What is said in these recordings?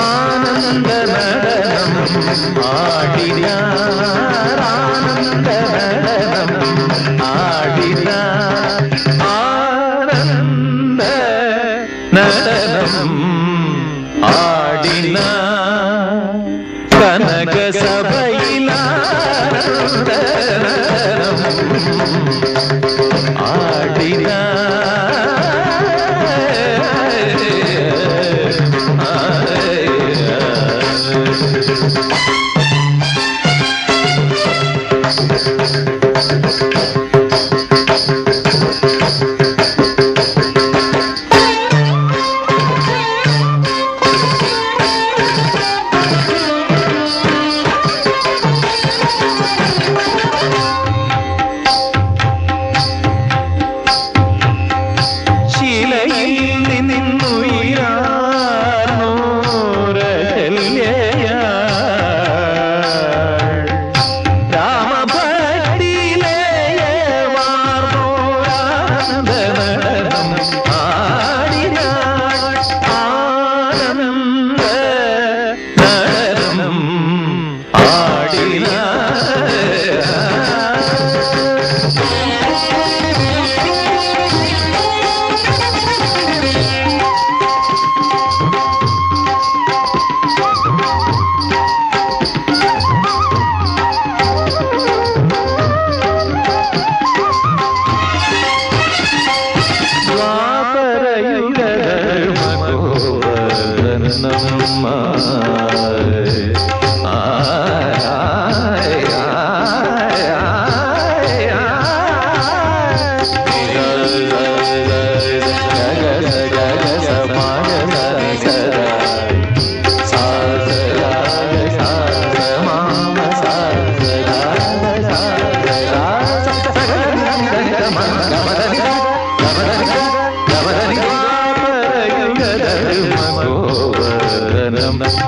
ആനന്ദ നടനം ആടിന ആനന്ദ നടനം ആടിന ആനന്ദ നടനം ആടിന കനക സഭയിലാനന്ദ ആടിന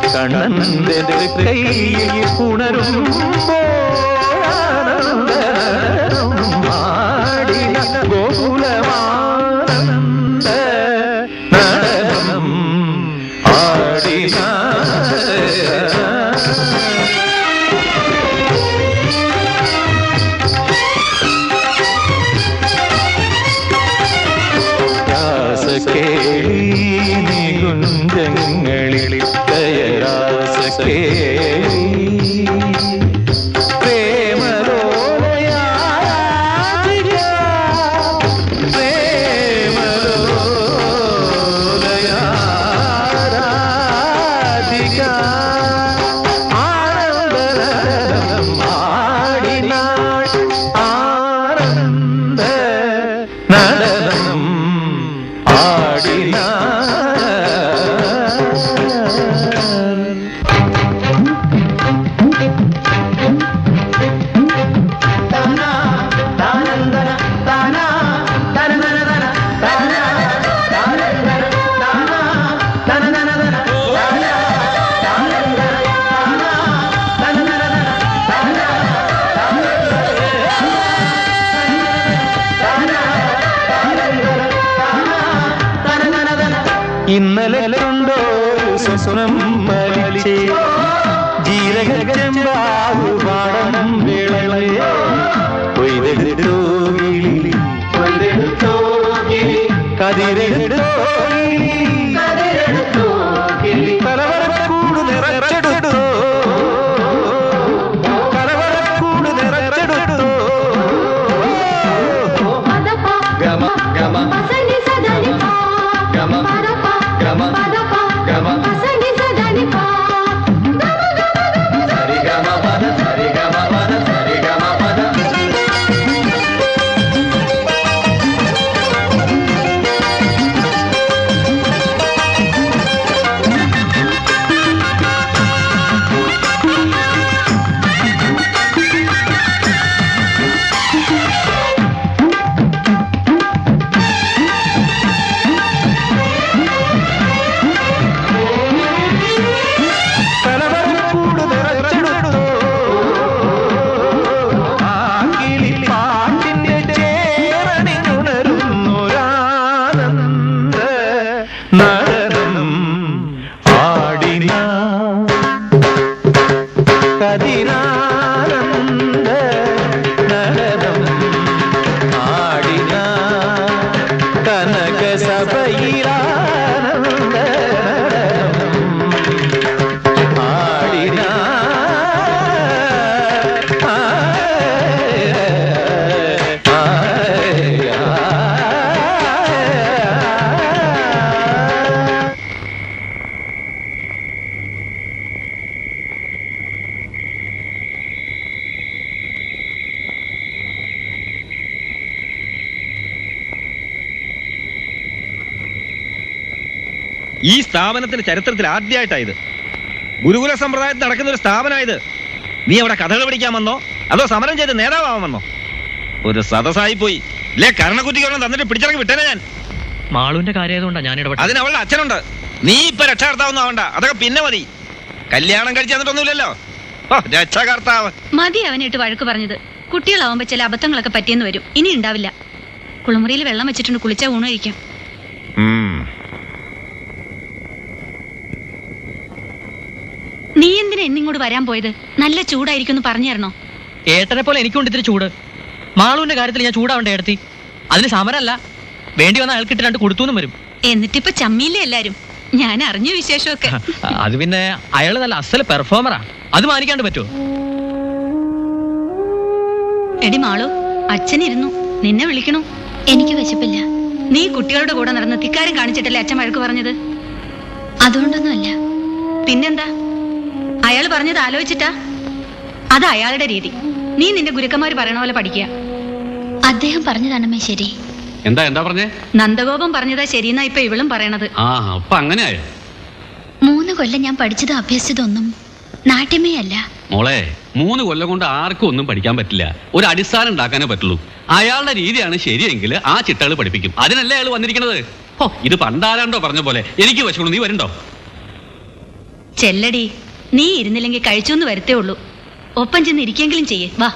കണ്ണന്റെ കൈയിൽ ഉണരുമ്പോൾ ആടിന ഗോകുലമാനന്ദ നടനം ആടിന രാസകേളി നികുഞ്ചങ്ങളിൽ നടനം ആടിന ഇന്നലെ കണ്ടോ സ്വപ്നം മലിച്ചേ ജീരകച്ചെമ്പാവു പാടം വിളയെ കൊയ്തെടുത്തോ കതിരെടുത്തോ കലവറക്കൂട് നിറച്ചെടുത്തോ കലവറക്കൂട് നിറച്ചെടുത്തോ ഗമ ഗമ ഗമ ഗമ ഗമ സരി ഗമ പദ സരി ഗമ പദ സരി ഗമ പദ നടനം ആടിന കതിരാനന്ദ നടനം ആടിന കനക സഭയിലാനന്ദ ആടിന ഈ സ്ഥാപനത്തിന്റെ ചരിത്രത്തിൽ ആദ്യമായിട്ടായത്. ഗുരുകുല സമ്പ്രദായത്തിൽ നടക്കുന്ന ഒരു സ്ഥാപനമായത്. നീ അവിടെ കഥകൾ പഠിക്കാൻ വന്നോ അതോ സമരം ചെയ്ത് നേതാവാൻ വന്നോ? ഒരു സദസ്സായി പോയി ഇല്ലേ? കരണക്കുറ്റിക്കൊന്നും തന്നിട്ട് പിടിച്ചിറങ്ങി വിട്ടേനെ ഞാൻ. മാളുവിന്റെ കാര്യമായതുകൊണ്ടാണ് ഞാൻ ഇടപെട്ടത്. അതിന് അവളുടെ അച്ഛനുണ്ട്. നീ ഇപ്പൊ രക്ഷകർത്താവൊന്നും ആവണ്ട, അതൊക്കെ പിന്നെ മതി. കല്യാണം കഴിച്ചു തന്നിട്ടൊന്നുമില്ലല്ലോ. രക്ഷകർത്താവ് മതി അവനായിട്ട് വഴക്ക് പറഞ്ഞത്. കുട്ടികളാവുമ്പോ ചില അബദ്ധങ്ങളൊക്കെ പറ്റിയെന്ന് വരും. ഇനി ഉണ്ടാവില്ല. കുളിമുറിയിൽ വെള്ളം വെച്ചിട്ടുണ്ട്, കുളിച്ച ഊണ് കഴിക്കാം. നീ എന്തിനാ എന്നിങ്ങോട്ട് വരാൻ പോയത്? നല്ല ചൂടായിരിക്കും എന്ന് പറഞ്ഞു തരണോ? ഏട്ടനെ പോലെ എനിക്കുണ്ട് ഇത്തിരി ചൂട്. മാളുവിന്റെ കാര്യത്തിൽ ഞാൻ ചൂടാവണ്ടേ എടുത്തി? അതിന് സമരമല്ല, വേണ്ടി വന്ന അയാൾക്കിട്ട് രണ്ട് കൊടുത്തുന്നും വരും. എന്നിട്ടിപ്പൊ ചമ്മിയില്ലേ എല്ലാരും? ഞാൻ അറിഞ്ഞു വിശേഷമൊക്കെ. അത് പിന്നെ അയാള് നല്ല അസൽ പെർഫോമറാ, അത് മാനിക്കാണ്ട് പറ്റുമോ? എടി മാളു, അച്ഛനിരുന്നു, നിന്നെ വിളിക്കണു. എനിക്ക് വിശപ്പില്ല. നീ കുട്ടികളുടെ കൂടെ നടന്ന് ധിക്കാരം കാണിച്ചിട്ടല്ലേ അച്ഛൻ വഴക്ക് പറഞ്ഞത്? അതുകൊണ്ടൊന്നുമല്ല. പിന്നെന്താ? അയാൾ പറഞ്ഞത് ആലോചിച്ചിട്ടാ? അത് അയാളുടെ രീതി. നീ നിന്റെ ഗുരുക്കന്മാര് പറയണ പോലെ പഠിക്കുക. അദ്ദേഹം പറഞ്ഞതാണമ്മേ ശരി. എന്താ പറഞ്ഞേ? നന്ദഗോപം പറഞ്ഞതാ ശരിയെന്നാ ഇപ്പൊ ഇവളും പറയണത്. അപ്പൊ അങ്ങനെയായോ? 3 കൊല്ലം ഞാൻ പഠിച്ചതും അഭ്യസിച്ചതൊന്നും നാട്യമേ അല്ല മോളെ. 3 കൊല്ലം കൊണ്ട് ആർക്കും ഒന്നും പഠിക്കാൻ പറ്റില്ല. ഒരു അടിസ്ഥാനം ഉണ്ടാക്കാനേ പറ്റുള്ളൂ. അയാളുടെ രീതിയാണ് ശരിയെങ്കിൽ ആ ചിട്ടകൾ പഠിപ്പിക്കും. അതിനല്ലേ അയാൾ വന്നിരിക്കുന്നത്. ഇത് പണ്ടാരാണ്ടോ പറഞ്ഞ പോലെ എനിക്ക് വശമുള്ളൂ, നീ വരണ്ടോ? ചെല്ലടി, നീ ഇരുന്നില്ലെങ്കിൽ കഴിച്ചു എന്ന് വരത്തേ ഉള്ളൂ. ഒപ്പം ചെന്ന് ഇരിക്കെങ്കിലും ചെയ്യേ. വാ.